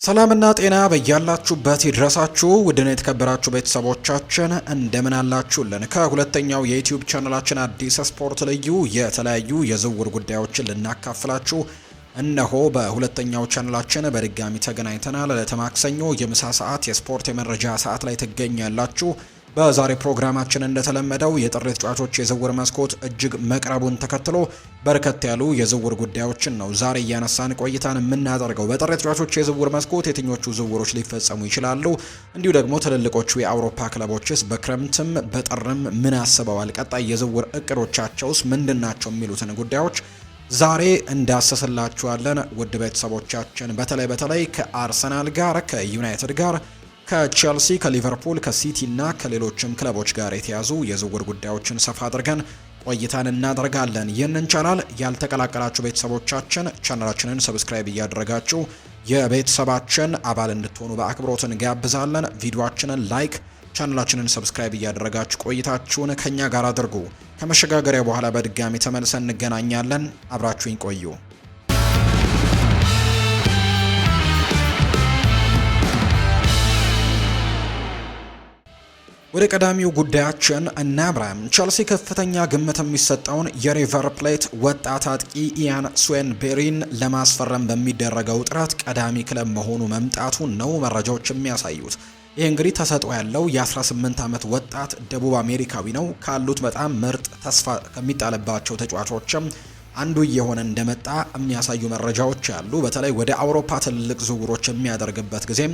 ሰላምና ጤና በያላችሁበት ይድረሳችሁ ውድና የተከበራችሁ ቤተሰቦቻችን እንደምን አላችሁልን? ከሁለተኛው የዩቲዩብ ቻናላችን አዲስ ስፖርት ልዩ የተለያዩ የዝውውር ጉዳዮችን ልናካፍላችሁ እነሆ በሁለተኛው ቻናላችን በድጋሚ ተገናኝተናል። ለተማክሰኞ የምሳ ሰዓት የስፖርት የመረጃ ሰዓት ላይ ትገኛላችሁ። በዛሬ ፕሮግራማችን እንደተለመደው የጥር ተጫዋቾች የዝውውር መስኮት እጅግ መቅረቡን ተከትሎ በርከት ያሉ የዝውውር ጉዳዮችን ነው ዛሬ እያነሳን ቆይታን የምናደርገው። በጥር ተጫዋቾች የዝውውር መስኮት የትኞቹ ዝውውሮች ሊፈጸሙ ይችላሉ፣ እንዲሁ ደግሞ ትልልቆቹ የአውሮፓ ክለቦችስ በክረምትም በጥርም ምን አስበዋል፣ ቀጣይ የዝውውር እቅዶቻቸውስ ምንድናቸው የሚሉትን ጉዳዮች ዛሬ እንዳሰስላችኋለን። ውድ ቤተሰቦቻችን በተለይ ከአርሰናል ጋር፣ ከዩናይትድ ጋር፣ ከቼልሲ፣ ከሊቨርፑል፣ ከሲቲ እና ከሌሎችም ክለቦች ጋር የተያዙ የዝውውር ጉዳዮችን ሰፋ አድርገን ቆይታን እናደርጋለን። ይህንን ቻናል ያልተቀላቀላችሁ ቤተሰቦቻችን ቻናላችንን ሰብስክራይብ እያደረጋችሁ የቤተሰባችን አባል እንድትሆኑ በአክብሮት እንጋብዛለን። ቪዲዮአችንን ላይክ፣ ቻናላችንን ሰብስክራይብ እያደረጋችሁ ቆይታችሁን ከኛ ጋር አድርጉ። ከመሸጋገሪያ በኋላ በድጋሚ ተመልሰን እንገናኛለን። አብራችሁኝ ቆዩ። ወደ ቀዳሚው ጉዳያችን እናምራም። ቸልሲ ከፍተኛ ግምት የሚሰጠውን የሪቨር ፕሌት ወጣት አጥቂ ኢያን ስዌንቤሪን ለማስፈረም በሚደረገው ጥረት ቀዳሚ ክለብ መሆኑ መምጣቱን ነው መረጃዎች የሚያሳዩት። ይህ እንግዲህ ተሰጥኦ ያለው የ18 ዓመት ወጣት ደቡብ አሜሪካዊ ነው። ካሉት በጣም ምርጥ ተስፋ ከሚጣልባቸው ተጫዋቾችም አንዱ እየሆነ እንደመጣ የሚያሳዩ መረጃዎች አሉ። በተለይ ወደ አውሮፓ ትልልቅ ዝውውሮች የሚያደርግበት ጊዜም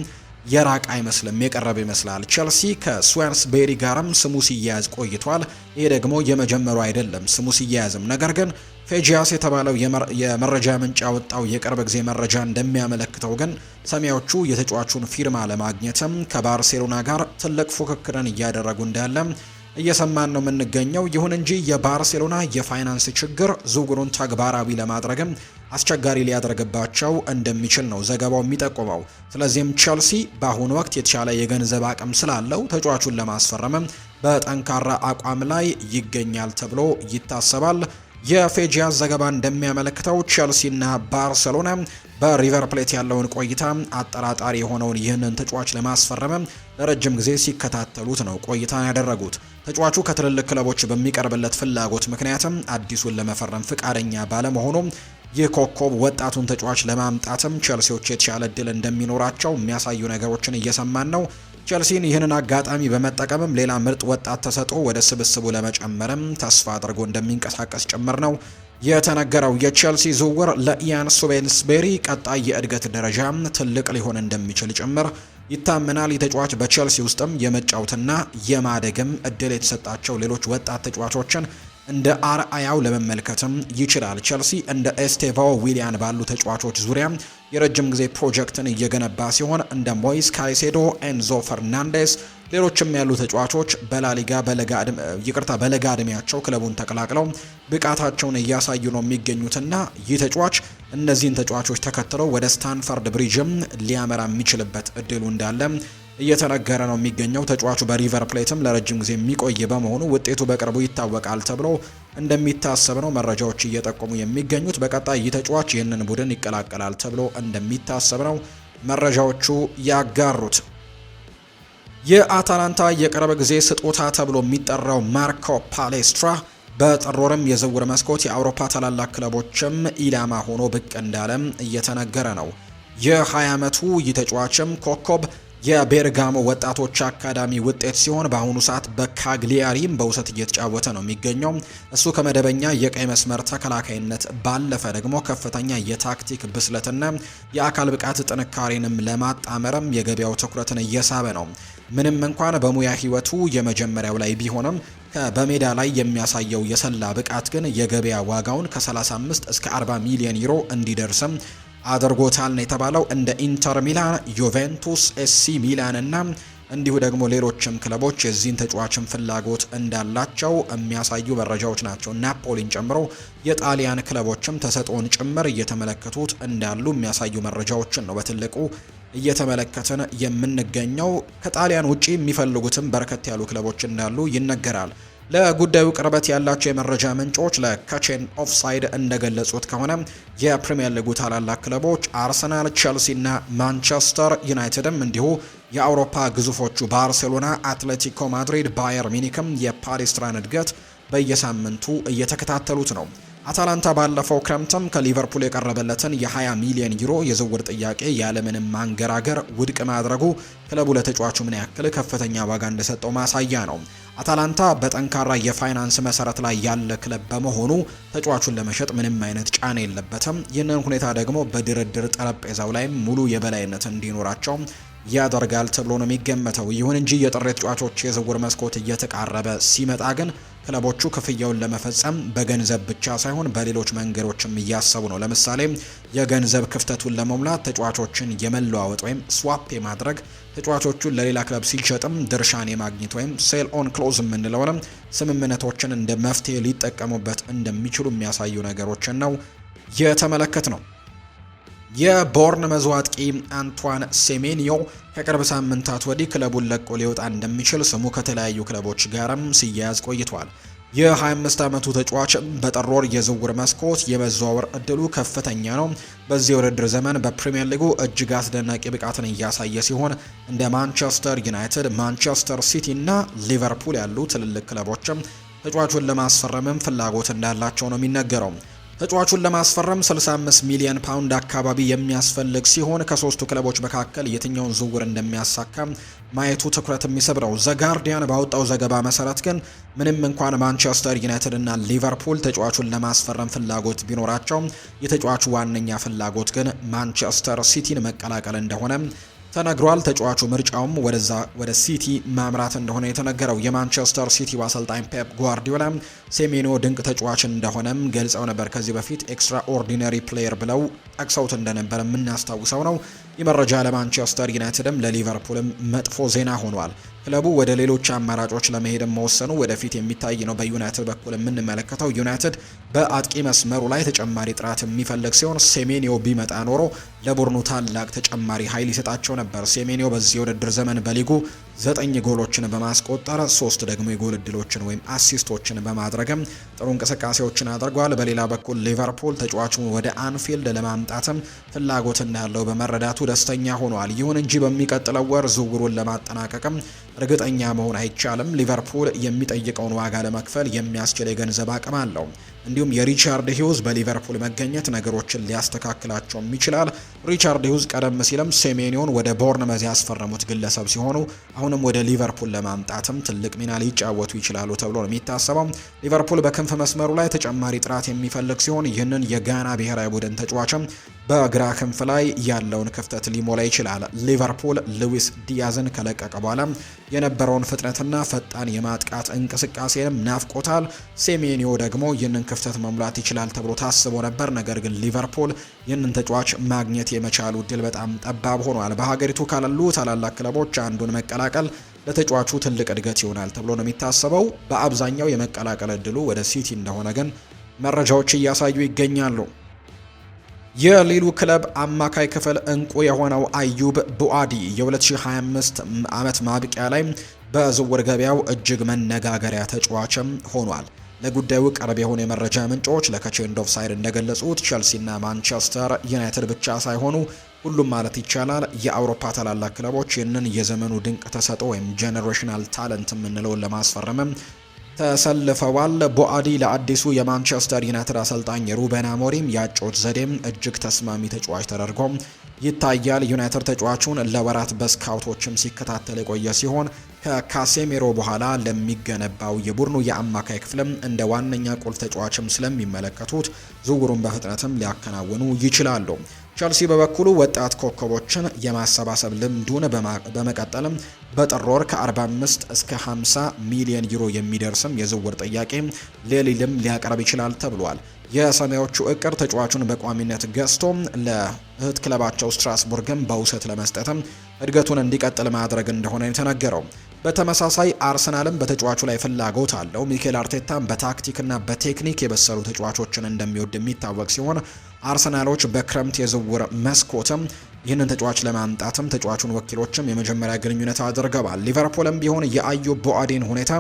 የራቅ አይመስልም፣ የቀረበ ይመስላል። ቸልሲ ከስዌንስቤሪ ጋርም ስሙ ሲያያዝ ቆይቷል። ይሄ ደግሞ የመጀመሩ አይደለም ስሙ ሲያያዝም። ነገር ግን ፌጂያስ የተባለው የመረጃ ምንጭ ያወጣው የቅርብ ጊዜ መረጃ እንደሚያመለክተው ግን ሰማያዎቹ የተጫዋቹን ፊርማ ለማግኘትም ከባርሴሎና ጋር ትልቅ ፉክክርን እያደረጉ እንዳለ እየሰማን ነው የምንገኘው። ይሁን እንጂ የባርሴሎና የፋይናንስ ችግር ዝውውሩን ተግባራዊ ለማድረግም አስቸጋሪ ሊያደርግባቸው እንደሚችል ነው ዘገባው የሚጠቁመው። ስለዚህም ቸልሲ በአሁኑ ወቅት የተሻለ የገንዘብ አቅም ስላለው ተጫዋቹን ለማስፈረም በጠንካራ አቋም ላይ ይገኛል ተብሎ ይታሰባል። የፌጂያስ ዘገባ እንደሚያመለክተው ቸልሲና ባርሴሎና በሪቨር ፕሌት ያለውን ቆይታ አጠራጣሪ የሆነውን ይህንን ተጫዋች ለማስፈረም ለረጅም ጊዜ ሲከታተሉት ነው ቆይታን ያደረጉት። ተጫዋቹ ከትልልቅ ክለቦች በሚቀርብለት ፍላጎት ምክንያትም አዲሱን ለመፈረም ፍቃደኛ ባለመሆኑ ይህ ኮከብ ወጣቱን ተጫዋች ለማምጣትም ቸልሲዎች የተሻለ እድል እንደሚኖራቸው የሚያሳዩ ነገሮችን እየሰማን ነው። ቸልሲን ይህንን አጋጣሚ በመጠቀምም ሌላ ምርጥ ወጣት ተሰጥኦ ወደ ስብስቡ ለመጨመርም ተስፋ አድርጎ እንደሚንቀሳቀስ ጭምር ነው የተነገረው። የቸልሲ ዝውውር ለኢያን ስዌንስቤሪ ቀጣይ የእድገት ደረጃ ትልቅ ሊሆን እንደሚችል ጭምር ይታመናል። የተጫዋች በቸልሲ ውስጥም የመጫወትና የማደግም እድል የተሰጣቸው ሌሎች ወጣት ተጫዋቾችን እንደ አርአያው ለመመልከትም ይችላል። ቸልሲ እንደ ኤስቴቫ ዊሊያን ባሉ ተጫዋቾች ዙሪያ የረጅም ጊዜ ፕሮጀክትን እየገነባ ሲሆን እንደ ሞይስ ካይሴዶ፣ ኤንዞ ፈርናንዴስ፣ ሌሎችም ያሉ ተጫዋቾች በላሊጋ በለጋ ዕድሜያቸው ክለቡን ተቀላቅለው ብቃታቸውን እያሳዩ ነው የሚገኙትና ይህ ተጫዋች እነዚህን ተጫዋቾች ተከትለው ወደ ስታንፈርድ ብሪጅም ሊያመራ የሚችልበት እድሉ እንዳለ እየተነገረ ነው የሚገኘው። ተጫዋቹ በሪቨር ፕሌትም ለረጅም ጊዜ የሚቆይ በመሆኑ ውጤቱ በቅርቡ ይታወቃል ተብሎ እንደሚታሰብ ነው መረጃዎች እየጠቆሙ የሚገኙት። በቀጣይ ይህ ተጫዋች ይህንን ቡድን ይቀላቀላል ተብሎ እንደሚታሰብ ነው መረጃዎቹ ያጋሩት። የአታላንታ የቅርብ ጊዜ ስጦታ ተብሎ የሚጠራው ማርኮ ፓሌስትራ በጥር ወርም የዝውውር መስኮት የአውሮፓ ታላላቅ ክለቦችም ኢላማ ሆኖ ብቅ እንዳለም እየተነገረ ነው። የ20 ዓመቱ ይህ ተጫዋችም ኮከብ የቤርጋሞ ወጣቶች አካዳሚ ውጤት ሲሆን በአሁኑ ሰዓት በካግሊያሪም በውሰት እየተጫወተ ነው የሚገኘው። እሱ ከመደበኛ የቀይ መስመር ተከላካይነት ባለፈ ደግሞ ከፍተኛ የታክቲክ ብስለትና የአካል ብቃት ጥንካሬንም ለማጣመርም የገበያው ትኩረትን እየሳበ ነው። ምንም እንኳን በሙያ ህይወቱ የመጀመሪያው ላይ ቢሆንም በሜዳ ላይ የሚያሳየው የሰላ ብቃት ግን የገበያ ዋጋውን ከ35 እስከ 40 ሚሊዮን ዩሮ እንዲደርስም አድርጎታል ነው የተባለው። እንደ ኢንተር ሚላን፣ ዩቬንቱስ፣ ኤሲ ሚላን እና እንዲሁ ደግሞ ሌሎችም ክለቦች የዚህን ተጫዋችን ፍላጎት እንዳላቸው የሚያሳዩ መረጃዎች ናቸው። ናፖሊን ጨምሮ የጣሊያን ክለቦችም ተሰጥኦን ጭምር እየተመለከቱት እንዳሉ የሚያሳዩ መረጃዎችን ነው በትልቁ እየተመለከትን የምንገኘው። ከጣሊያን ውጪ የሚፈልጉትም በርከት ያሉ ክለቦች እንዳሉ ይነገራል። ለጉዳዩ ቅርበት ያላቸው የመረጃ ምንጮች ለካቼን ኦፍሳይድ እንደገለጹት ከሆነ የፕሪሚየር ሊጉ ታላላቅ ክለቦች አርሰናል፣ ቼልሲ እና ማንቸስተር ዩናይትድም እንዲሁ የአውሮፓ ግዙፎቹ ባርሴሎና፣ አትሌቲኮ ማድሪድ፣ ባየር ሚኒክም የፓሪስትራን እድገት በየሳምንቱ እየተከታተሉት ነው። አታላንታ ባለፈው ክረምትም ከሊቨርፑል የቀረበለትን የ20 ሚሊዮን ዩሮ የዝውውር ጥያቄ ያለምንም ማንገራገር ውድቅ ማድረጉ ክለቡ ለተጫዋቹ ምን ያክል ከፍተኛ ዋጋ እንደሰጠው ማሳያ ነው። አታላንታ በጠንካራ የፋይናንስ መሰረት ላይ ያለ ክለብ በመሆኑ ተጫዋቹን ለመሸጥ ምንም አይነት ጫና የለበትም። ይህንን ሁኔታ ደግሞ በድርድር ጠረጴዛው ላይ ሙሉ የበላይነት እንዲኖራቸው ያደርጋል ተብሎ ነው የሚገመተው። ይሁን እንጂ የጥር ተጫዋቾች የዝውውር መስኮት እየተቃረበ ሲመጣ ግን ክለቦቹ ክፍያውን ለመፈጸም በገንዘብ ብቻ ሳይሆን በሌሎች መንገዶችም እያሰቡ ነው። ለምሳሌ የገንዘብ ክፍተቱን ለመሙላት ተጫዋቾችን የመለዋወጥ ወይም ስዋፕ የማድረግ፣ ተጫዋቾቹን ለሌላ ክለብ ሲሸጥም ድርሻን የማግኘት ወይም ሴል ኦን ክሎዝ የምንለውንም ስምምነቶችን እንደ መፍትሄ ሊጠቀሙበት እንደሚችሉ የሚያሳዩ ነገሮችን ነው የተመለከት ነው። የቦርንመዝ አጥቂ አንቷን ሴሜንዮ ከቅርብ ሳምንታት ወዲህ ክለቡን ለቆ ሊወጣ እንደሚችል ስሙ ከተለያዩ ክለቦች ጋርም ሲያያዝ ቆይቷል። የ25 ዓመቱ ተጫዋች በጥር ወር የዝውውር መስኮት የመዘዋወር እድሉ ከፍተኛ ነው። በዚህ የውድድር ዘመን በፕሪሚየር ሊጉ እጅግ አስደናቂ ብቃትን እያሳየ ሲሆን እንደ ማንቸስተር ዩናይትድ፣ ማንቸስተር ሲቲ እና ሊቨርፑል ያሉ ትልልቅ ክለቦችም ተጫዋቹን ለማስፈረምም ፍላጎት እንዳላቸው ነው የሚነገረው። ተጫዋቹን ለማስፈረም 65 ሚሊዮን ፓውንድ አካባቢ የሚያስፈልግ ሲሆን ከሶስቱ ክለቦች መካከል የትኛውን ዝውውር እንደሚያሳካ ማየቱ ትኩረት የሚስብ ነው። ዘ ጋርዲያን ባወጣው ዘገባ መሰረት ግን ምንም እንኳን ማንቸስተር ዩናይትድ እና ሊቨርፑል ተጫዋቹን ለማስፈረም ፍላጎት ቢኖራቸው የተጫዋቹ ዋነኛ ፍላጎት ግን ማንቸስተር ሲቲን መቀላቀል እንደሆነ ተነግሯል። ተጫዋቹ ምርጫውም ወደ ሲቲ ማምራት እንደሆነ የተነገረው የማንቸስተር ሲቲ አሰልጣኝ ፔፕ ጓርዲዮላ ሴሜንዮ ድንቅ ተጫዋች እንደሆነም ገልጸው ነበር። ከዚህ በፊት ኤክስትራ ኦርዲነሪ ፕሌየር ብለው ጠቅሰውት እንደነበር የምናስታውሰው ነው። ይህ መረጃ ለማንቸስተር ዩናይትድም ለሊቨርፑልም መጥፎ ዜና ሆኗል። ክለቡ ወደ ሌሎች አማራጮች ለመሄድ መወሰኑ ወደፊት የሚታይ ነው። በዩናይትድ በኩል የምንመለከተው ዩናይትድ በአጥቂ መስመሩ ላይ ተጨማሪ ጥራት የሚፈልግ ሲሆን ሴሜንዮ ቢመጣ ኖሮ ለቡድኑ ታላቅ ተጨማሪ ኃይል ይሰጣቸው ነበር። ሴሜንዮ በዚህ የውድድር ዘመን በሊጉ 9 ጎሎችን በማስቆጠር 3 ደግሞ የጎል እድሎችን ወይም አሲስቶችን በማድረግም ጥሩ እንቅስቃሴዎችን አድርጓል። በሌላ በኩል ሊቨርፑል ተጫዋቹን ወደ አንፊልድ ለማምጣትም ፍላጎት እንዳለው በመረዳቱ ደስተኛ ሆኗል። ይሁን እንጂ በሚቀጥለው ወር ዝውውሩን ለማጠናቀቅም እርግጠኛ መሆን አይቻልም። ሊቨርፑል የሚጠይቀውን ዋጋ ለመክፈል የሚያስችል የገንዘብ አቅም አለው። እንዲሁም የሪቻርድ ሂውዝ በሊቨርፑል መገኘት ነገሮችን ሊያስተካክላቸውም ይችላል። ሪቻርድ ሂውዝ ቀደም ሲልም ሴሜኒዮን ወደ ቦርንመዝ ያስፈረሙት ግለሰብ ሲሆኑ አሁንም ወደ ሊቨርፑል ለማምጣትም ትልቅ ሚና ሊጫወቱ ይችላሉ ተብሎ ነው የሚታሰበው። ሊቨርፑል በክንፍ መስመሩ ላይ ተጨማሪ ጥራት የሚፈልግ ሲሆን ይህንን የጋና ብሔራዊ ቡድን ተጫዋችም በግራ ክንፍ ላይ ያለውን ክፍተት ሊሞላ ይችላል። ሊቨርፑል ሉዊስ ዲያዝን ከለቀቀ በኋላ የነበረውን ፍጥነትና ፈጣን የማጥቃት እንቅስቃሴንም ናፍቆታል። ሴሜኒዮ ደግሞ ይህንን ክፍተት መሙላት ይችላል ተብሎ ታስቦ ነበር። ነገር ግን ሊቨርፑል ይህንን ተጫዋች ማግኘት የመቻሉ እድል በጣም ጠባብ ሆኗል። በሀገሪቱ ካሉ ታላላቅ ክለቦች አንዱን መቀላቀል ለተጫዋቹ ትልቅ እድገት ይሆናል ተብሎ ነው የሚታሰበው። በአብዛኛው የመቀላቀል እድሉ ወደ ሲቲ እንደሆነ ግን መረጃዎች እያሳዩ ይገኛሉ። የሊሉ ክለብ አማካይ ክፍል እንቁ የሆነው አዩብ ቡአዲ የ2025 ዓመት ማብቂያ ላይ በዝውውር ገበያው እጅግ መነጋገሪያ ተጫዋችም ሆኗል። ለጉዳዩ ቅርብ የሆኑ የመረጃ ምንጮች ለካቼንድ ኦፍሳይድ እንደገለጹት ቼልሲና ማንቸስተር ዩናይትድ ብቻ ሳይሆኑ ሁሉም ማለት ይቻላል የአውሮፓ ታላላቅ ክለቦች ይህንን የዘመኑ ድንቅ ተሰጥኦ ወይም ጄኔሬሽናል ታለንት የምንለውን ለማስፈረምም ተሰልፈዋል። ቦአዲ ለአዲሱ የማንቸስተር ዩናይትድ አሰልጣኝ ሩበን አሞሪም ያጮት ዘዴም እጅግ ተስማሚ ተጫዋች ተደርጎ ይታያል። ዩናይትድ ተጫዋቹን ለወራት በስካውቶችም ሲከታተል የቆየ ሲሆን ከካሴሜሮ በኋላ ለሚገነባው የቡድኑ የአማካይ ክፍልም እንደ ዋነኛ ቁልፍ ተጫዋችም ስለሚመለከቱት ዝውውሩን በፍጥነትም ሊያከናውኑ ይችላሉ። ቸልሲ በበኩሉ ወጣት ኮከቦችን የማሰባሰብ ልምዱን በመቀጠልም በጥር ወር ከ45 እስከ 50 ሚሊዮን ዩሮ የሚደርስም የዝውውር ጥያቄ ለሊልም ሊያቀርብ ይችላል ተብሏል። የሰማዮቹ እቅድ ተጫዋቹን በቋሚነት ገዝቶ ለእህት ክለባቸው ስትራስቡርግም በውሰት ለመስጠትም እድገቱን እንዲቀጥል ማድረግ እንደሆነ የተነገረው። በተመሳሳይ አርሰናልም በተጫዋቹ ላይ ፍላጎት አለው። ሚኬል አርቴታም በታክቲክና በቴክኒክ የበሰሉ ተጫዋቾችን እንደሚወድ የሚታወቅ ሲሆን አርሰናሎች በክረምት የዝውውር መስኮትም ይህንን ተጫዋች ለማምጣትም ተጫዋቹን ወኪሎችም የመጀመሪያ ግንኙነት አድርገዋል። ሊቨርፑልም ቢሆን የአዩብ ቡአዲን ሁኔታ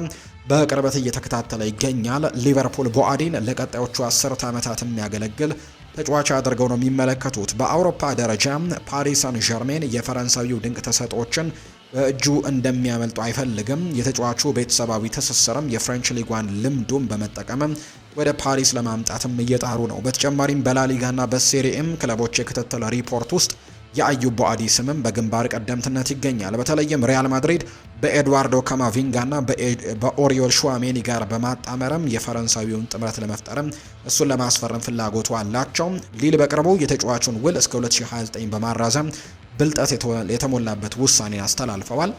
በቅርበት እየተከታተለ ይገኛል። ሊቨርፑል ቦአዲን ለቀጣዮቹ 10 ዓመታት የሚያገለግል ተጫዋች አድርገው ነው የሚመለከቱት። በአውሮፓ ደረጃ ፓሪስ ሳን ዠርሜን የፈረንሳዊው ድንቅ ተሰጥኦችን በእጁ እንደሚያመልጡ አይፈልግም። የተጫዋቹ ቤተሰባዊ ትስስርም የፍሬንች ሊጓን ልምዱን በመጠቀምም ወደ ፓሪስ ለማምጣትም እየጣሩ ነው። በተጨማሪም በላሊጋና በሴሪኤም ክለቦች የክትትል ሪፖርት ውስጥ የአዩብ ቦአዲ ስምም በግንባር ቀደምትነት ይገኛል። በተለይም ሪያል ማድሪድ በኤድዋርዶ ካማቪንጋና በኦሪዮል ሹዋሜኒ ጋር በማጣመርም የፈረንሳዊውን ጥምረት ለመፍጠርም እሱን ለማስፈረም ፍላጎቱ አላቸው። ሊል በቅርቡ የተጫዋቹን ውል እስከ 2029 በማራዘም ብልጠት የተሞላበት ውሳኔ አስተላልፈዋል።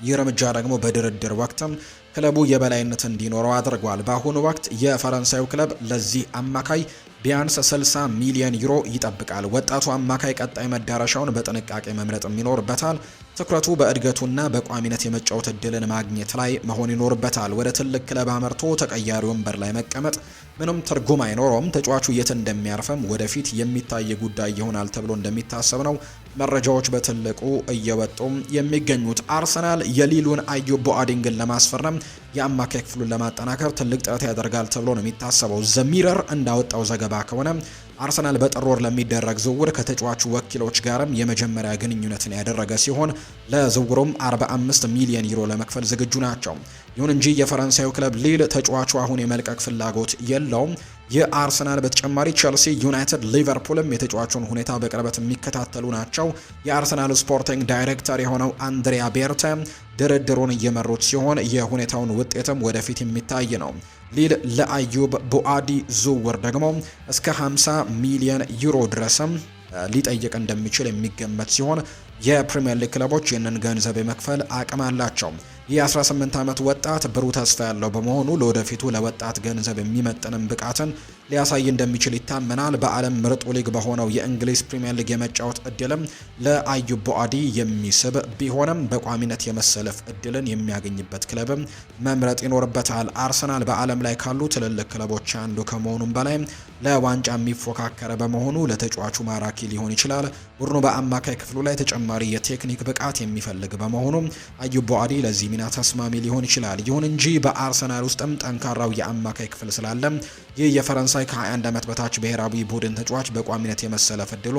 ይህ እርምጃ ደግሞ በድርድር ወቅትም ክለቡ የበላይነት እንዲኖረው አድርጓል። በአሁኑ ወቅት የፈረንሳዩ ክለብ ለዚህ አማካይ ቢያንስ 60 ሚሊዮን ዩሮ ይጠብቃል። ወጣቱ አማካይ ቀጣይ መዳረሻውን በጥንቃቄ መምረጥም ይኖርበታል። ትኩረቱ በእድገቱና በቋሚነት የመጫወት እድልን ማግኘት ላይ መሆን ይኖርበታል። ወደ ትልቅ ክለብ አመርቶ ተቀያሪ ወንበር ላይ መቀመጥ ምንም ትርጉም አይኖረውም። ተጫዋቹ የት እንደሚያርፈም ወደፊት የሚታይ ጉዳይ ይሆናል ተብሎ እንደሚታሰብ ነው መረጃዎች በትልቁ እየወጡ የሚገኙት። አርሰናል የሊሉን አዩብ ቦአዲንግን ለማስፈረም የአማካይ ክፍሉን ለማጠናከር ትልቅ ጥረት ያደርጋል ተብሎ ነው የሚታሰበው። ዘሚረር እንዳወጣው ዘገባ ከሆነ አርሰናል በጥር ወር ለሚደረግ ዝውውር ከተጫዋቹ ወኪሎች ጋርም የመጀመሪያ ግንኙነትን ያደረገ ሲሆን ለዝውውሩም 45 ሚሊዮን ዩሮ ለመክፈል ዝግጁ ናቸው። ይሁን እንጂ የፈረንሳዩ ክለብ ሊል ተጫዋቹ አሁን የመልቀቅ ፍላጎት የለውም። የአርሰናል በተጨማሪ ቼልሲ፣ ዩናይትድ፣ ሊቨርፑልም የተጫዋቹን ሁኔታ በቅርበት የሚከታተሉ ናቸው። የአርሰናል ስፖርቲንግ ዳይሬክተር የሆነው አንድሪያ ቤርተ ድርድሩን እየመሩት ሲሆን የሁኔታውን ውጤትም ወደፊት የሚታይ ነው። ሊል ለአዩብ ቦአዲ ዝውውር ደግሞ እስከ 50 ሚሊዮን ዩሮ ድረስም ሊጠይቅ እንደሚችል የሚገመት ሲሆን የፕሪሚየር ሊግ ክለቦች ይህንን ገንዘብ የመክፈል አቅም አላቸው። የ18 ዓመት ወጣት ብሩህ ተስፋ ያለው በመሆኑ ለወደፊቱ ለወጣት ገንዘብ የሚመጥንም ብቃትን ሊያሳይ እንደሚችል ይታመናል። በዓለም ምርጡ ሊግ በሆነው የእንግሊዝ ፕሪሚየር ሊግ የመጫወት እድልም ለአዩብ ቦአዲ የሚስብ ቢሆንም በቋሚነት የመሰለፍ እድልን የሚያገኝበት ክለብም መምረጥ ይኖርበታል። አርሰናል በዓለም ላይ ካሉ ትልልቅ ክለቦች አንዱ ከመሆኑም በላይ ለዋንጫ የሚፎካከረ በመሆኑ ለተጫዋቹ ማራኪ ሊሆን ይችላል። ቡድኑ በአማካይ ክፍሉ ላይ ተጨማሪ የቴክኒክ ብቃት የሚፈልግ በመሆኑ አዩብ ቦአዲ ለዚህ ሚና ተስማሚ ሊሆን ይችላል። ይሁን እንጂ በአርሰናል ውስጥም ጠንካራው የአማካይ ክፍል ስላለ ይህ የፈረንሳይ ከ21 ዓመት በታች ብሔራዊ ቡድን ተጫዋች በቋሚነት የመሰለፍ እድሉ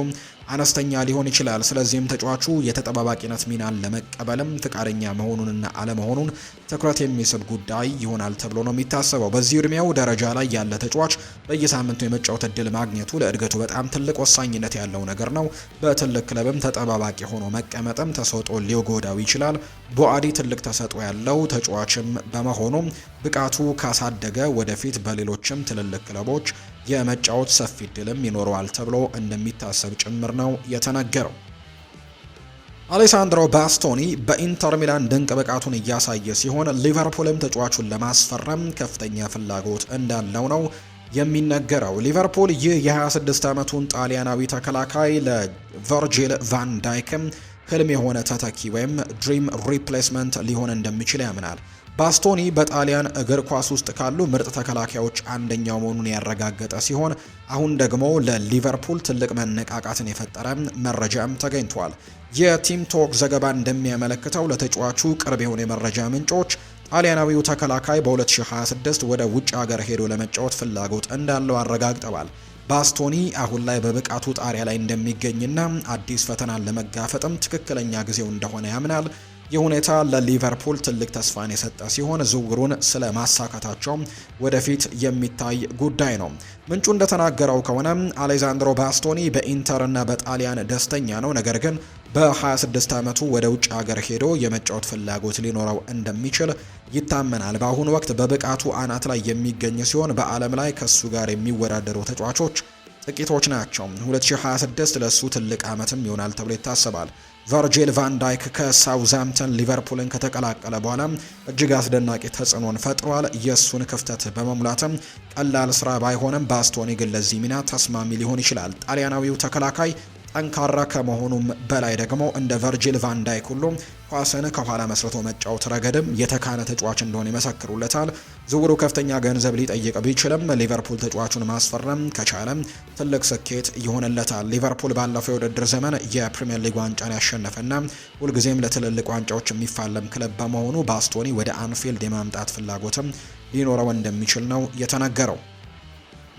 አነስተኛ ሊሆን ይችላል። ስለዚህም ተጫዋቹ የተጠባባቂነት ሚናን ለመቀበልም ፍቃደኛ መሆኑንና አለመሆኑን ትኩረት የሚስብ ጉዳይ ይሆናል ተብሎ ነው የሚታሰበው። በዚህ እድሜው ደረጃ ላይ ያለ ተጫዋች በየሳምንቱ የመጫወት እድል ማግኘቱ ለእድገቱ በጣም ትልቅ ወሳኝነት ያለው ነገር ነው። በትልቅ ክለብም ተጠባባቂ ሆኖ መቀመጥም ተሰጥኦ ሊጎዳው ይችላል። ቦአዲ ትልቅ ተሰጥኦ ያለው ተጫዋችም በመሆኑ ብቃቱ ካሳደገ ወደፊት በሌሎችም ትልልቅ ክለቦች የመጫወት ሰፊ እድልም ይኖረዋል ተብሎ እንደሚታሰብ ጭምር ነው የተነገረው። አሌሳንድሮ ባስቶኒ በኢንተር ሚላን ድንቅ ብቃቱን እያሳየ ሲሆን ሊቨርፑልም ተጫዋቹን ለማስፈረም ከፍተኛ ፍላጎት እንዳለው ነው የሚነገረው። ሊቨርፑል ይህ የ26 ዓመቱን ጣሊያናዊ ተከላካይ ለቨርጂል ቫን ዳይክም ህልም የሆነ ተተኪ ወይም ድሪም ሪፕሌስመንት ሊሆን እንደሚችል ያምናል። ባስቶኒ በጣሊያን እግር ኳስ ውስጥ ካሉ ምርጥ ተከላካዮች አንደኛው መሆኑን ያረጋገጠ ሲሆን አሁን ደግሞ ለሊቨርፑል ትልቅ መነቃቃትን የፈጠረ መረጃም ተገኝቷል። የቲም ቶክ ዘገባ እንደሚያመለክተው ለተጫዋቹ ቅርብ የሆኑ የመረጃ ምንጮች ጣሊያናዊው ተከላካይ በ2026 ወደ ውጭ ሀገር ሄዶ ለመጫወት ፍላጎት እንዳለው አረጋግጠዋል። ባስቶኒ አሁን ላይ በብቃቱ ጣሪያ ላይ እንደሚገኝና አዲስ ፈተናን ለመጋፈጥም ትክክለኛ ጊዜው እንደሆነ ያምናል። ይህ ሁኔታ ለሊቨርፑል ትልቅ ተስፋን የሰጠ ሲሆን ዝውውሩን ስለ ማሳካታቸው ወደፊት የሚታይ ጉዳይ ነው። ምንጩ እንደተናገረው ከሆነ አሌዛንድሮ ባስቶኒ በኢንተር እና በጣሊያን ደስተኛ ነው፣ ነገር ግን በ26 ዓመቱ ወደ ውጭ ሀገር ሄዶ የመጫወት ፍላጎት ሊኖረው እንደሚችል ይታመናል። በአሁኑ ወቅት በብቃቱ አናት ላይ የሚገኝ ሲሆን በዓለም ላይ ከሱ ጋር የሚወዳደሩ ተጫዋቾች ጥቂቶች ናቸው። 2026 ለሱ ትልቅ ዓመትም ይሆናል ተብሎ ይታሰባል። ቨርጂል ቫን ዳይክ ከሳውዝሃምፕተን ሊቨርፑልን ከተቀላቀለ በኋላ እጅግ አስደናቂ ተጽዕኖን ፈጥሯል። የእሱን ክፍተት በመሙላትም ቀላል ስራ ባይሆንም ባስቶኒ ግን ለዚህ ሚና ተስማሚ ሊሆን ይችላል። ጣሊያናዊው ተከላካይ ጠንካራ ከመሆኑም በላይ ደግሞ እንደ ቨርጂል ቫን ዳይክ ሁሉ ኳስን ከኋላ መስርቶ መጫወት ረገድም የተካነ ተጫዋች እንደሆነ ይመሰክሩለታል። ዝውውሩ ከፍተኛ ገንዘብ ሊጠይቅ ቢችልም ሊቨርፑል ተጫዋቹን ማስፈረም ከቻለም ትልቅ ስኬት ይሆንለታል። ሊቨርፑል ባለፈው የውድድር ዘመን የፕሪምየር ሊግ ዋንጫን ያሸነፈና ሁልጊዜም ለትልልቅ ዋንጫዎች የሚፋለም ክለብ በመሆኑ ባስቶኒ ወደ አንፊልድ የማምጣት ፍላጎትም ሊኖረው እንደሚችል ነው የተነገረው።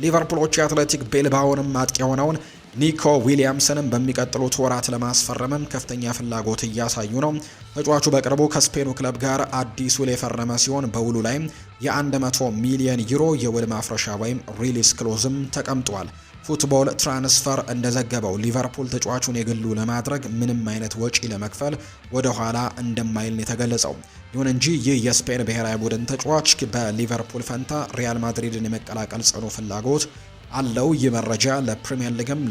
ሊቨርፑሎች የአትሌቲክ ቤልባኦንም አጥቂ የሆነውን ኒኮ ዊሊያምስንም በሚቀጥሉት ወራት ለማስፈረምም ከፍተኛ ፍላጎት እያሳዩ ነው። ተጫዋቹ በቅርቡ ከስፔኑ ክለብ ጋር አዲስ ውል የፈረመ ሲሆን በውሉ ላይም የ100 ሚሊዮን ዩሮ የውል ማፍረሻ ወይም ሪሊስ ክሎዝም ተቀምጧል። ፉትቦል ትራንስፈር እንደዘገበው ሊቨርፑል ተጫዋቹን የግሉ ለማድረግ ምንም አይነት ወጪ ለመክፈል ወደ ኋላ እንደማይል የተገለጸው። ይሁን እንጂ ይህ የስፔን ብሔራዊ ቡድን ተጫዋች በሊቨርፑል ፈንታ ሪያል ማድሪድን የመቀላቀል ጽኑ ፍላጎት አለው። ይህ መረጃ ለፕሪሚየር ሊግም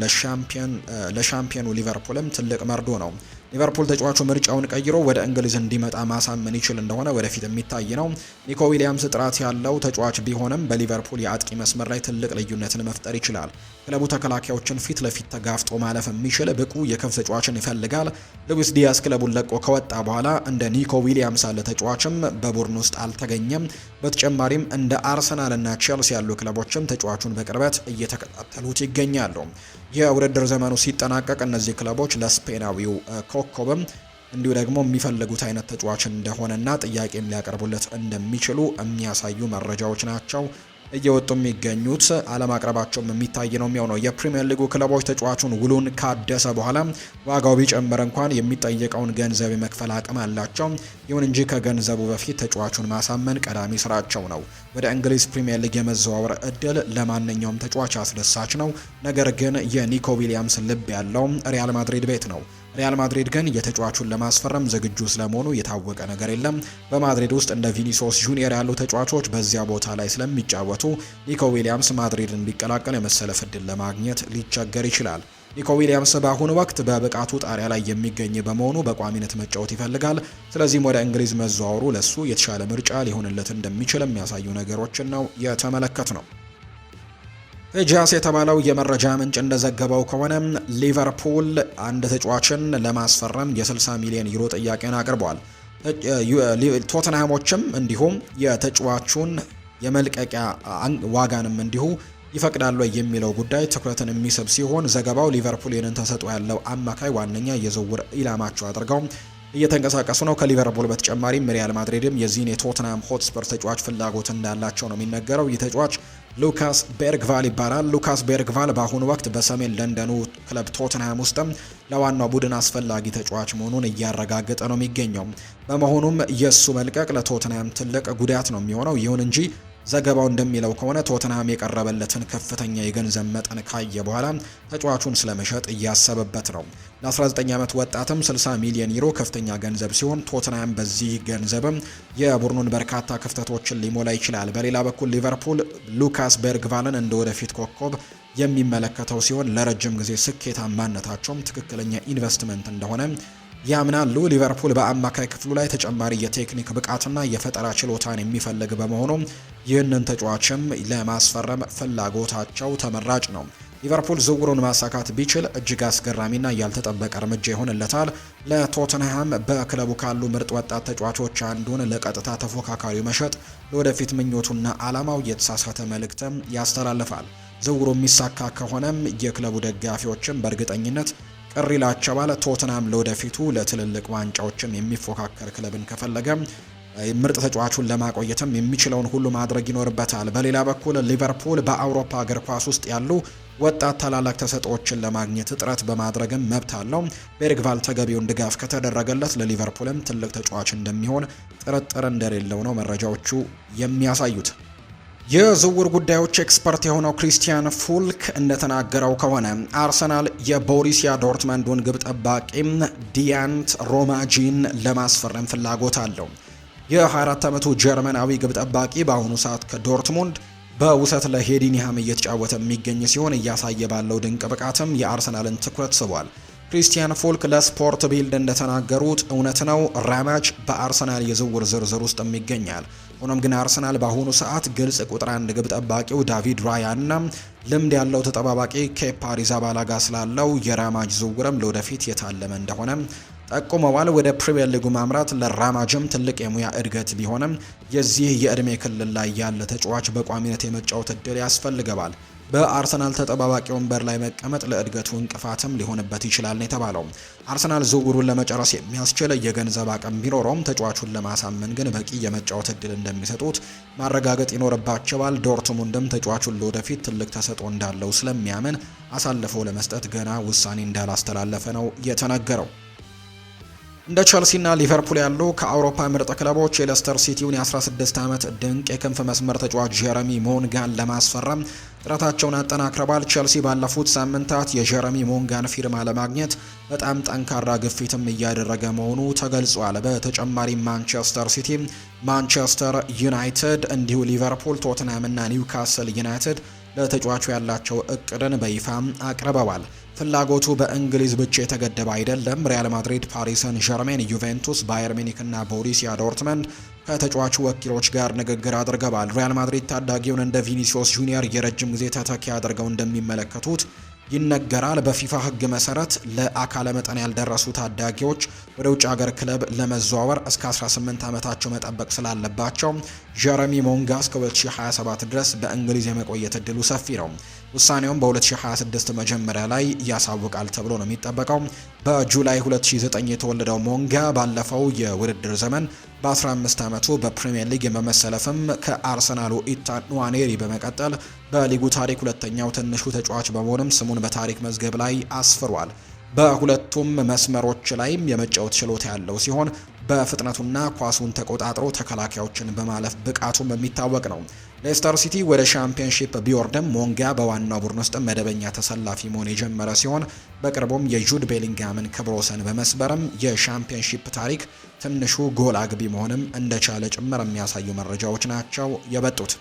ለሻምፒዮኑ ሊቨርፑልም ትልቅ መርዶ ነው። ሊቨርፑል ተጫዋቹ ምርጫውን ቀይሮ ወደ እንግሊዝ እንዲመጣ ማሳመን ይችል እንደሆነ ወደፊት የሚታይ ነው። ኒኮ ዊሊያምስ ጥራት ያለው ተጫዋች ቢሆንም በሊቨርፑል የአጥቂ መስመር ላይ ትልቅ ልዩነትን መፍጠር ይችላል። ክለቡ ተከላካዮችን ፊት ለፊት ተጋፍጦ ማለፍ የሚችል ብቁ የክፍ ተጫዋችን ይፈልጋል። ሉዊስ ዲያስ ክለቡን ለቆ ከወጣ በኋላ እንደ ኒኮ ዊሊያምስ ያለ ተጫዋችም በቡድን ውስጥ አልተገኘም። በተጨማሪም እንደ አርሰናል እና ቼልሲ ያሉ ክለቦችም ተጫዋቹን በቅርበት እየተከታተሉት ይገኛሉ። የውድድር ዘመኑ ሲጠናቀቅ እነዚህ ክለቦች ለስፔናዊው ኮከብም እንዲሁ ደግሞ የሚፈልጉት አይነት ተጫዋች እንደሆነና ጥያቄም ሊያቀርቡለት እንደሚችሉ የሚያሳዩ መረጃዎች ናቸው እየወጡ የሚገኙት። አለማቅረባቸውም የሚታይ ነው የሚሆነው። የፕሪሚየር ሊጉ ክለቦች ተጫዋቹን ውሉን ካደሰ በኋላ ዋጋው ቢጨምር እንኳን የሚጠየቀውን ገንዘብ የመክፈል አቅም አላቸው። ይሁን እንጂ ከገንዘቡ በፊት ተጫዋቹን ማሳመን ቀዳሚ ስራቸው ነው። ወደ እንግሊዝ ፕሪሚየር ሊግ የመዘዋወር እድል ለማንኛውም ተጫዋች አስደሳች ነው። ነገር ግን የኒኮ ዊሊያምስ ልብ ያለው ሪያል ማድሪድ ቤት ነው። ሪያል ማድሪድ ግን የተጫዋቹን ለማስፈረም ዝግጁ ስለመሆኑ የታወቀ ነገር የለም። በማድሪድ ውስጥ እንደ ቪኒሲዮስ ጁኒየር ያሉ ተጫዋቾች በዚያ ቦታ ላይ ስለሚጫወቱ ኒኮ ዊሊያምስ ማድሪድን ቢቀላቀል የመሰለፍ ዕድል ለማግኘት ሊቸገር ይችላል። ኒኮ ዊሊያምስ በአሁኑ ወቅት በብቃቱ ጣሪያ ላይ የሚገኝ በመሆኑ በቋሚነት መጫወት ይፈልጋል። ስለዚህም ወደ እንግሊዝ መዘዋወሩ ለሱ የተሻለ ምርጫ ሊሆንለት እንደሚችል የሚያሳዩ ነገሮችን ነው የተመለከት ነው። ጃስ የተባለው የመረጃ ምንጭ እንደዘገበው ከሆነ ሊቨርፑል አንድ ተጫዋችን ለማስፈረም የ60 ሚሊዮን ዩሮ ጥያቄን አቅርበዋል። ቶተንሃሞችም እንዲሁም የተጫዋቹን የመልቀቂያ ዋጋንም እንዲሁ ይፈቅዳሉ የሚለው ጉዳይ ትኩረትን የሚስብ ሲሆን ዘገባው ሊቨርፑል ይህንን ተሰጥኦ ያለው አማካይ ዋነኛ የዝውውር ኢላማቸው አድርገው እየተንቀሳቀሱ ነው። ከሊቨርፑል በተጨማሪም ሪያል ማድሪድም የዚህን የቶተንሃም ሆትስፐር ተጫዋች ፍላጎት እንዳላቸው ነው የሚነገረው። ይህ ተጫዋች ሉካስ ቤርግቫል ይባላል። ሉካስ ቤርግቫል በአሁኑ ወቅት በሰሜን ለንደኑ ክለብ ቶተንሃም ውስጥም ለዋናው ቡድን አስፈላጊ ተጫዋች መሆኑን እያረጋገጠ ነው የሚገኘው። በመሆኑም የእሱ መልቀቅ ለቶተንሃም ትልቅ ጉዳት ነው የሚሆነው። ይሁን እንጂ ዘገባው እንደሚለው ከሆነ ቶተንሃም የቀረበለትን ከፍተኛ የገንዘብ መጠን ካየ በኋላ ተጫዋቹን ስለመሸጥ እያሰበበት ነው። ለ19 ዓመት ወጣትም 60 ሚሊዮን ዩሮ ከፍተኛ ገንዘብ ሲሆን ቶተንሃም በዚህ ገንዘብም የቡድኑን በርካታ ክፍተቶችን ሊሞላ ይችላል። በሌላ በኩል ሊቨርፑል ሉካስ ቤርግቫልን እንደ ወደፊት ኮከብ የሚመለከተው ሲሆን ለረጅም ጊዜ ስኬታማነታቸውም ትክክለኛ ኢንቨስትመንት እንደሆነ ያምናሉ። ሊቨርፑል በአማካይ ክፍሉ ላይ ተጨማሪ የቴክኒክ ብቃትና የፈጠራ ችሎታን የሚፈልግ በመሆኑ ይህንን ተጫዋችም ለማስፈረም ፍላጎታቸው ተመራጭ ነው። ሊቨርፑል ዝውውሩን ማሳካት ቢችል እጅግ አስገራሚና ያልተጠበቀ እርምጃ ይሆንለታል። ለቶተንሃም በክለቡ ካሉ ምርጥ ወጣት ተጫዋቾች አንዱን ለቀጥታ ተፎካካሪው መሸጥ ለወደፊት ምኞቱና ዓላማው የተሳሳተ መልእክትም ያስተላልፋል። ዝውውሩ የሚሳካ ከሆነም የክለቡ ደጋፊዎችም በእርግጠኝነት ቅር ይላቸዋል። ቶተንሃም ለወደፊቱ ለትልልቅ ዋንጫዎችም የሚፎካከር ክለብን ከፈለገ ምርጥ ተጫዋቹን ለማቆየትም የሚችለውን ሁሉ ማድረግ ይኖርበታል። በሌላ በኩል ሊቨርፑል በአውሮፓ እግር ኳስ ውስጥ ያሉ ወጣት ታላላቅ ተሰጥኦዎችን ለማግኘት ጥረት በማድረግም መብት አለው። ቤርግቫል ተገቢውን ድጋፍ ከተደረገለት ለሊቨርፑልም ትልቅ ተጫዋች እንደሚሆን ጥርጥር እንደሌለው ነው መረጃዎቹ የሚያሳዩት። የዝውውር ጉዳዮች ኤክስፐርት የሆነው ክሪስቲያን ፉልክ እንደተናገረው ከሆነ አርሰናል የቦሩሲያ ዶርትመንዱን ግብ ጠባቂም ዲያንት ሮማጂን ለማስፈረም ፍላጎት አለው። የ24 ዓመቱ ጀርመናዊ ግብ ጠባቂ በአሁኑ ሰዓት ከዶርትሙንድ በውሰት ለሄዲንሃም እየተጫወተ የሚገኝ ሲሆን እያሳየ ባለው ድንቅ ብቃትም የአርሰናልን ትኩረት ስቧል። ክሪስቲያን ፉልክ ለስፖርት ቢልድ እንደተናገሩት እውነት ነው፣ ራማጅ በአርሰናል የዝውውር ዝርዝር ውስጥ ይገኛል። ሆኖም ግን አርሰናል በአሁኑ ሰዓት ግልጽ ቁጥር 1 ግብ ጠባቂው ዳቪድ ራያና ልምድ ያለው ተጠባባቂ ኬፓ አሪዛባላጋ ስላለው የራማጅ ዝውውርም ለወደፊት የታለመ እንደሆነ ጠቁመዋል። ወደ ፕሪሚየር ሊጉ ማምራት ለራማጅም ትልቅ የሙያ እድገት ቢሆንም የዚህ የእድሜ ክልል ላይ ያለ ተጫዋች በቋሚነት የመጫወት እድል ያስፈልገዋል። በአርሰናል ተጠባባቂ ወንበር ላይ መቀመጥ ለእድገቱ እንቅፋትም ሊሆንበት ይችላል ነው የተባለው። አርሰናል ዝውውሩን ለመጨረስ የሚያስችል የገንዘብ አቅም ቢኖረውም ተጫዋቹን ለማሳመን ግን በቂ የመጫወት እድል እንደሚሰጡት ማረጋገጥ ይኖርባቸዋል። ዶርትሙንድም ተጫዋቹን ለወደፊት ትልቅ ተሰጥኦ እንዳለው ስለሚያምን አሳልፈው ለመስጠት ገና ውሳኔ እንዳላስተላለፈ ነው የተነገረው። እንደ ቸልሲና ሊቨርፑል ያሉ ከአውሮፓ ምርጥ ክለቦች የሌስተር ሲቲውን የ16 ዓመት ድንቅ የክንፍ መስመር ተጫዋች ጀረሚ ሞንጋን ለማስፈረም ጥረታቸውን አጠናክረዋል። ቸልሲ ባለፉት ሳምንታት የጀረሚ ሞንጋን ፊርማ ለማግኘት በጣም ጠንካራ ግፊትም እያደረገ መሆኑ ተገልጿል። በተጨማሪም ማንቸስተር ሲቲ፣ ማንቸስተር ዩናይትድ እንዲሁ ሊቨርፑል፣ ቶትንሃም እና ኒውካስል ዩናይትድ ለተጫዋቹ ያላቸው እቅድን በይፋ አቅርበዋል። ፍላጎቱ በእንግሊዝ ብቻ የተገደበ አይደለም። ሪያል ማድሪድ፣ ፓሪስ ሰን ዠርሜን፣ ዩቬንቱስ፣ ባየር ሚኒክ እና ቦሩሲያ ዶርትመንድ ከተጫዋቹ ወኪሎች ጋር ንግግር አድርገዋል። ሪያል ማድሪድ ታዳጊውን እንደ ቪኒሲዮስ ጁኒየር የረጅም ጊዜ ተተኪ አድርገው እንደሚመለከቱት ይነገራል። በፊፋ ሕግ መሰረት ለአካለ መጠን ያልደረሱ ታዳጊዎች ወደ ውጭ ሀገር ክለብ ለመዘዋወር እስከ 18 ዓመታቸው መጠበቅ ስላለባቸው ጀረሚ ሞንጋ እስከ 2027 ድረስ በእንግሊዝ የመቆየት እድሉ ሰፊ ነው። ውሳኔውም በ2026 መጀመሪያ ላይ ያሳውቃል ተብሎ ነው የሚጠበቀው። በጁላይ 2009 የተወለደው ሞንጋ ባለፈው የውድድር ዘመን በ15 ዓመቱ በፕሪሚየር ሊግ በመሰለፍም ከአርሰናሉ ኢታን ንዋኔሪ በመቀጠል በሊጉ ታሪክ ሁለተኛው ትንሹ ተጫዋች በመሆንም ስሙን በታሪክ መዝገብ ላይ አስፍሯል። በሁለቱም መስመሮች ላይም የመጫወት ችሎታ ያለው ሲሆን በፍጥነቱና ኳሱን ተቆጣጥሮ ተከላካዮችን በማለፍ ብቃቱም የሚታወቅ ነው። ሌስተር ሲቲ ወደ ሻምፒዮንሺፕ ቢወርድም ሞንጋ በዋናው ቡድን ውስጥ መደበኛ ተሰላፊ መሆን የጀመረ ሲሆን በቅርቡም የጁድ ቤሊንጋምን ክብረ ወሰን በመስበርም የሻምፒዮንሺፕ ታሪክ ትንሹ ጎል አግቢ መሆንም እንደቻለ ጭምር የሚያሳዩ መረጃዎች ናቸው የበጡት።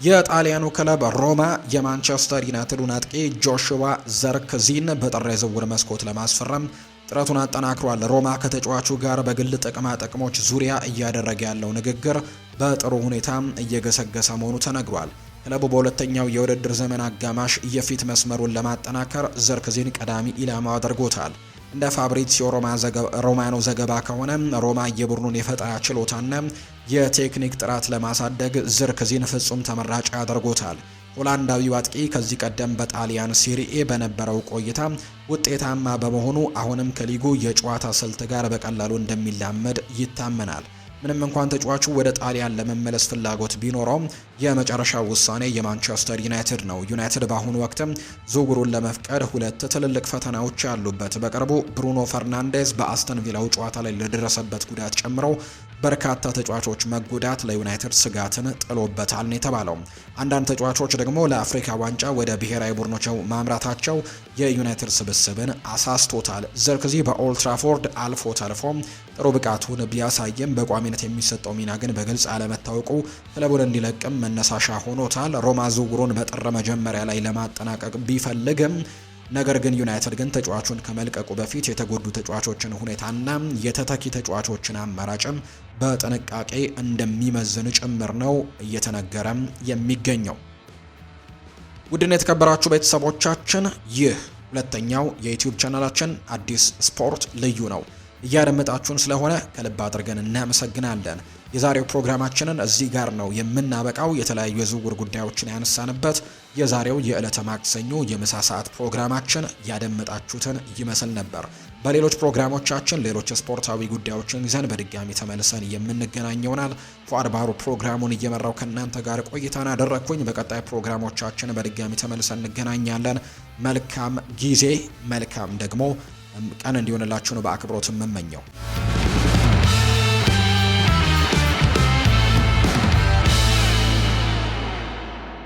የጣሊያኑ ክለብ ሮማ የማንቸስተር ዩናይትዱን አጥቂ ጆሹዋ ዘርክዚን በጥር የዝውውር መስኮት ለማስፈረም ጥረቱን አጠናክሯል። ሮማ ከተጫዋቹ ጋር በግል ጥቅማ ጥቅሞች ዙሪያ እያደረገ ያለው ንግግር በጥሩ ሁኔታ እየገሰገሰ መሆኑ ተነግሯል። ክለቡ በሁለተኛው የውድድር ዘመን አጋማሽ የፊት መስመሩን ለማጠናከር ዘርክዚን ቀዳሚ ኢላማ አድርጎታል። እንደ ፋብሪዚዮ ሮማኖ ዘገባ ከሆነ ሮማ የቡድኑን የፈጠራ ችሎታና የቴክኒክ ጥራት ለማሳደግ ዘርክዚን ፍጹም ተመራጭ ያደርጎታል። ሆላንዳዊው አጥቂ ከዚህ ቀደም በጣሊያን ሲሪኤ በነበረው ቆይታ ውጤታማ በመሆኑ አሁንም ከሊጉ የጨዋታ ስልት ጋር በቀላሉ እንደሚላመድ ይታመናል። ምንም እንኳን ተጫዋቹ ወደ ጣሊያን ለመመለስ ፍላጎት ቢኖረውም የመጨረሻው ውሳኔ የማንቸስተር ዩናይትድ ነው። ዩናይትድ በአሁኑ ወቅትም ዝውውሩን ለመፍቀድ ሁለት ትልልቅ ፈተናዎች ያሉበት። በቅርቡ ብሩኖ ፈርናንዴዝ በአስተን ቪላው ጨዋታ ላይ ለደረሰበት ጉዳት ጨምሮ በርካታ ተጫዋቾች መጎዳት ለዩናይትድ ስጋትን ጥሎበታል ነው የተባለው። አንዳንድ ተጫዋቾች ደግሞ ለአፍሪካ ዋንጫ ወደ ብሔራዊ ቡድኖቻቸው ማምራታቸው የዩናይትድ ስብስብን አሳስቶታል። ዘርክዚ በኦልትራፎርድ አልፎ ተርፎ ጥሩ ብቃቱን ቢያሳይም በቋሚነት የሚሰጠው ሚና ግን በግልጽ አለመታወቁ ክለቡን እንዲለቅም መነሳሻ ሆኖታል። ሮማ ዝውውሩን በጥር መጀመሪያ ላይ ለማጠናቀቅ ቢፈልግም ነገር ግን ዩናይትድ ግን ተጫዋቹን ከመልቀቁ በፊት የተጎዱ ተጫዋቾችን ሁኔታና የተተኪ ተጫዋቾችን አማራጭም በጥንቃቄ እንደሚመዝን ጭምር ነው እየተነገረም የሚገኘው። ውድና የተከበራችሁ ቤተሰቦቻችን ይህ ሁለተኛው የዩቲዩብ ቻናላችን አዲስ ስፖርት ልዩ ነው። እያደመጣችሁን ስለሆነ ከልብ አድርገን እናመሰግናለን። የዛሬው ፕሮግራማችንን እዚህ ጋር ነው የምናበቃው። የተለያዩ የዝውውር ጉዳዮችን ያነሳንበት የዛሬው የዕለተ ማክሰኞ የምሳ ሰዓት ፕሮግራማችን ያደመጣችሁትን ይመስል ነበር። በሌሎች ፕሮግራሞቻችን ሌሎች ስፖርታዊ ጉዳዮችን ይዘን በድጋሚ ተመልሰን የምንገናኝ ይሆናል። ፉአድ ባህሩ ፕሮግራሙን እየመራው ከእናንተ ጋር ቆይታን አደረግኩኝ። በቀጣይ ፕሮግራሞቻችን በድጋሚ ተመልሰን እንገናኛለን። መልካም ጊዜ፣ መልካም ደግሞ ቀን እንዲሆንላችሁ ነው በአክብሮት የምመኘው።